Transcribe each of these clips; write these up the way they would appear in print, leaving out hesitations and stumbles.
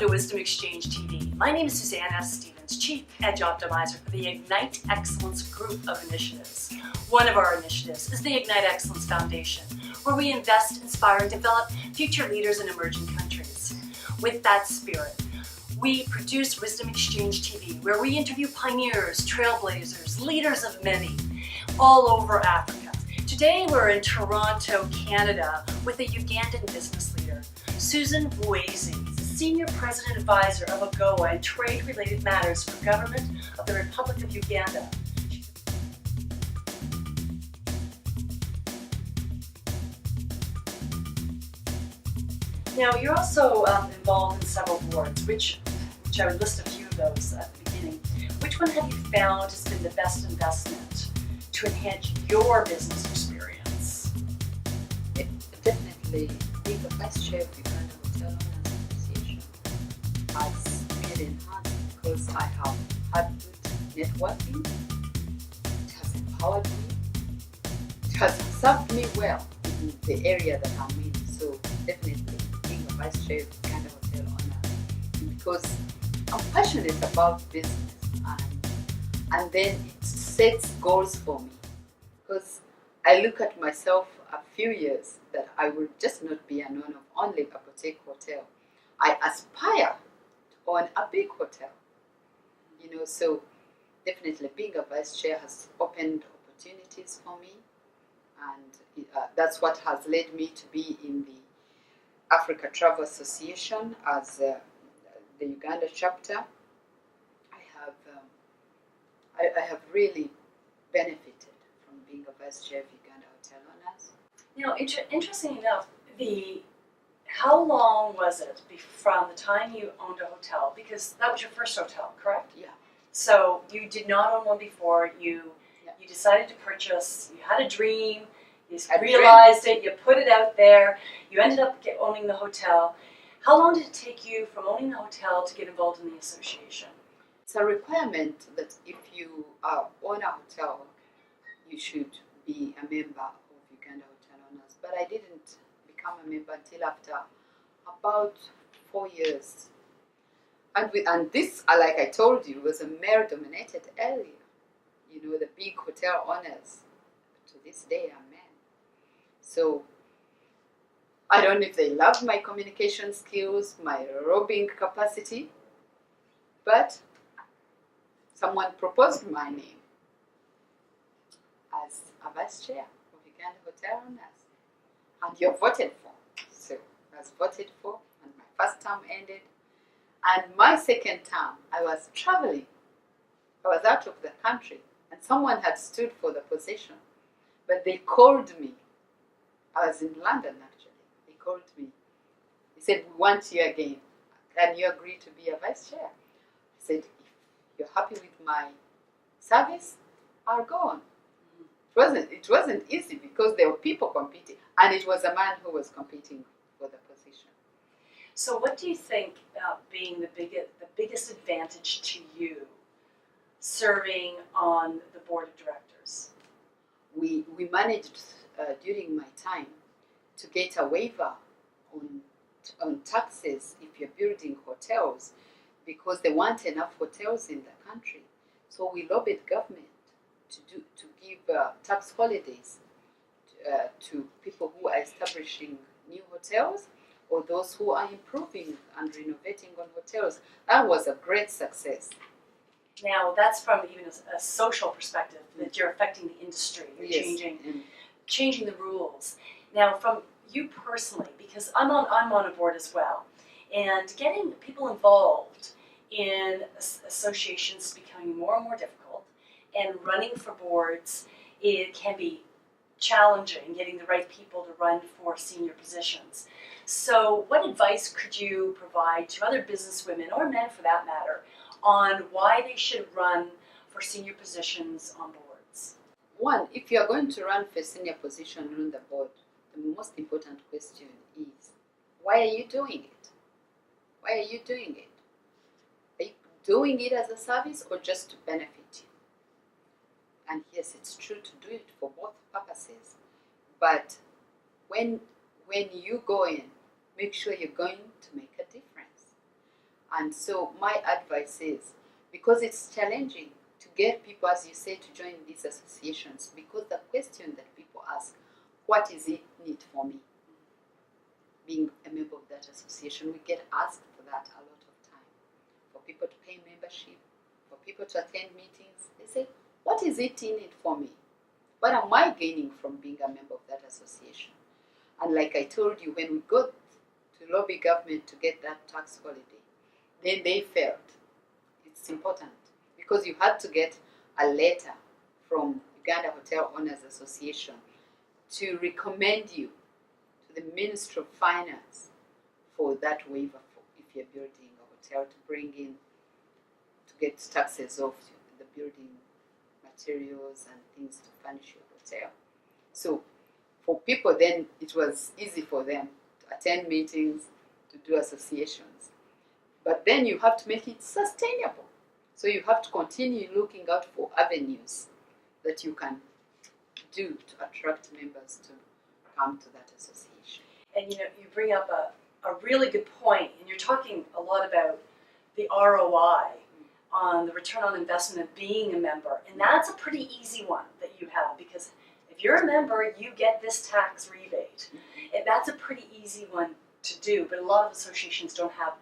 to Wisdom Exchange TV. My name is Suzanne S. Stevens, Chief Edge Optimizer for the Ignite Excellence group of initiatives. One of our initiatives is the Ignite Excellence Foundation, where we invest, inspire, and develop future leaders in emerging countries. With that spirit, we produce Wisdom Exchange TV, where we interview pioneers, trailblazers, leaders of many, all over Africa. Today we're in Toronto, Canada, with a Ugandan business leader, Suzanne Muhwezi, Senior President Advisor of AGOA and Trade-related Matters for Government of the Republic of Uganda. Now, you're also involved in several boards, which I would list a few of those at the beginning. Which one have you found has been the best investment to enhance your business experience? Definitely, being the vice chair of the Uganda Hotel Owners Association has really enhanced because I have had good networking. It has empowered me. It has served me well in the area that I'm in. So definitely being a vice chair of the Uganda Hotel Owners, because I'm passionate about business and then it sets goals for me. Because I look at myself a few years that I will just not be an owner of only a boutique hotel. I aspire to own a big hotel. So definitely being a vice chair has opened opportunities for me, and that's what has led me to be in the Africa Travel Association as the Uganda chapter. I have really benefited from being a vice chair of Uganda Hotel Owners. Interesting enough, how long was it from the time you owned a hotel? Because that was your first hotel, correct? Yeah. So you did not own one before. You decided to purchase. You had a dream. You realized it. You put it out there. You ended up owning the hotel. How long did it take you from owning the hotel to get involved in the association? It's a requirement that if you own a hotel, you should be a member of Uganda Hotel Owners. But I didn't become a member until after about 4 years. And this, like I told you, was a male-dominated area. The big hotel owners to this day are men. So I don't know if they love my communication skills, my robbing capacity, but someone proposed my name as a vice chair of Uganda Hotel Owners, and you're voted for. So I was voted for, and my first term ended. And my second term, I was traveling. I was out of the country, and someone had stood for the position, but they called me. I was in London, actually. They called me. They said, "We want you again. Can you agree to be a vice chair?" I said, "You're happy with my service, I'll go on." It wasn't easy because there were people competing, and it was a man who was competing for the position. So what do you think being the biggest advantage to you serving on the board of directors? We managed during my time to get a waiver on taxes if you're building hotels, because there weren't enough hotels in the country. So we lobbied government to give tax holidays to people who are establishing new hotels or those who are improving and renovating on hotels. That was a great success. Now, that's from even a social perspective, that you're affecting the industry, you're changing the rules. Now, from you personally, because I'm on a board as well, and getting people involved in associations is becoming more and more difficult, and running for boards, it can be challenging, getting the right people to run for senior positions. So what advice could you provide to other businesswomen, or men for that matter, on why they should run for senior positions on boards? One, if you're going to run for a senior position on the board, the most important question is, why are you doing it? Why are you doing it? Are you doing it as a service or just to benefit you? And yes, it's true to do it for both purposes. But when you go in, make sure you're going to make a difference. And so my advice is, because it's challenging to get people, as you say, to join these associations, because the question that people ask, what is it need for me? Being a member of that association, we get asked for that a lot of time. For people to pay membership, for people to attend meetings, they say, what is it in it for me? What am I gaining from being a member of that association? And like I told you, when we got to lobby government to get that tax holiday, then they felt it's important because you had to get a letter from Uganda Hotel Owners Association to recommend you to the Ministry of Finance for that waiver for if you're building a hotel, to bring in, to get taxes off the building materials and things to furnish your hotel. So for people then, it was easy for them to attend meetings, to do associations. But then you have to make it sustainable. So you have to continue looking out for avenues that you can do to attract members to come to that association. And you bring up a really good point, and you're talking a lot about the ROI on the return on investment of being a member. And that's a pretty easy one that you have, because if you're a member, you get this tax rebate. And that's a pretty easy one to do, but a lot of associations don't have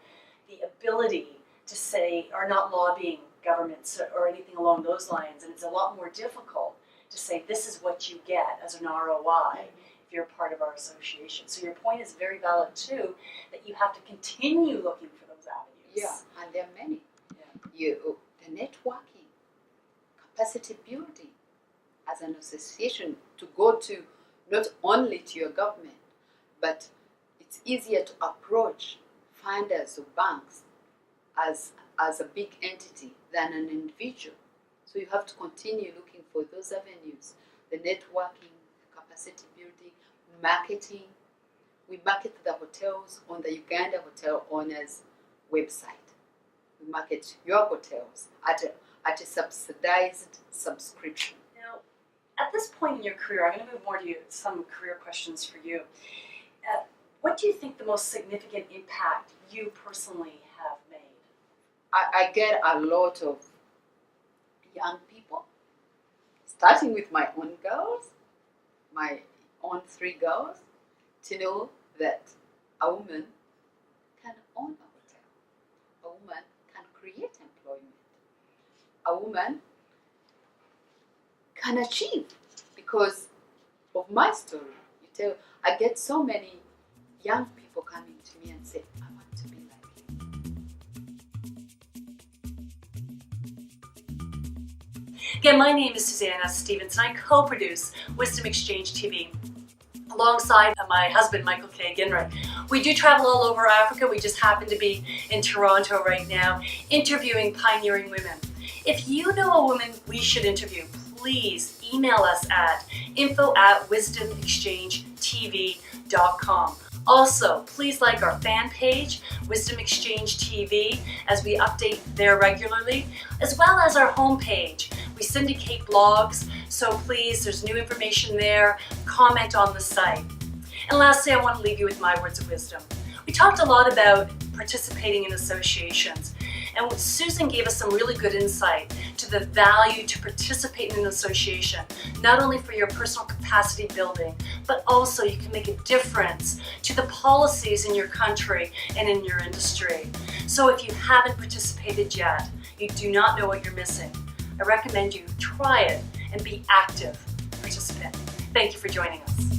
the ability to say, are not lobbying governments or anything along those lines, and it's a lot more difficult to say this is what you get as an ROI if you're a part of our association. So your point is very valid too, that you have to continue looking for those avenues. Yeah, and there are many. Yeah. The networking, capacity building as an association, to go to not only to your government, but it's easier to approach funders or banks as a big entity than an individual. So you have to continue looking for those avenues, the networking, capacity building, marketing. We market the hotels on the Uganda Hotel Owners website. We market your hotels at a subsidized subscription. Now, at this point in your career, I'm going to move more to some career questions for you. What do you think the most significant impact you personally have made? I get a lot of young people, starting with my own girls, my own 3 girls, to know that a woman can own a hotel. A woman can create employment. A woman can achieve because of my story. I get so many young people coming to me and say, I want to be like you. Again, my name is Suzanne Stevens, and I co-produce Wisdom Exchange TV alongside my husband, Michael K. Ginwright. We do travel all over Africa. We just happen to be in Toronto right now, interviewing pioneering women. If you know a woman we should interview, please email us at info@wisdomexchangetv.com. Also, please like our fan page, Wisdom Exchange TV, as we update there regularly, as well as our homepage. We syndicate blogs, so please, there's new information there. Comment on the site. And lastly, I want to leave you with my words of wisdom. We talked a lot about participating in associations, and Susan gave us some really good insight to the value to participate in an association, not only for your personal capacity building, but also you can make a difference to the policies in your country and in your industry. So if you haven't participated yet, you do not know what you're missing, I recommend you try it and be active participant. Thank you for joining us.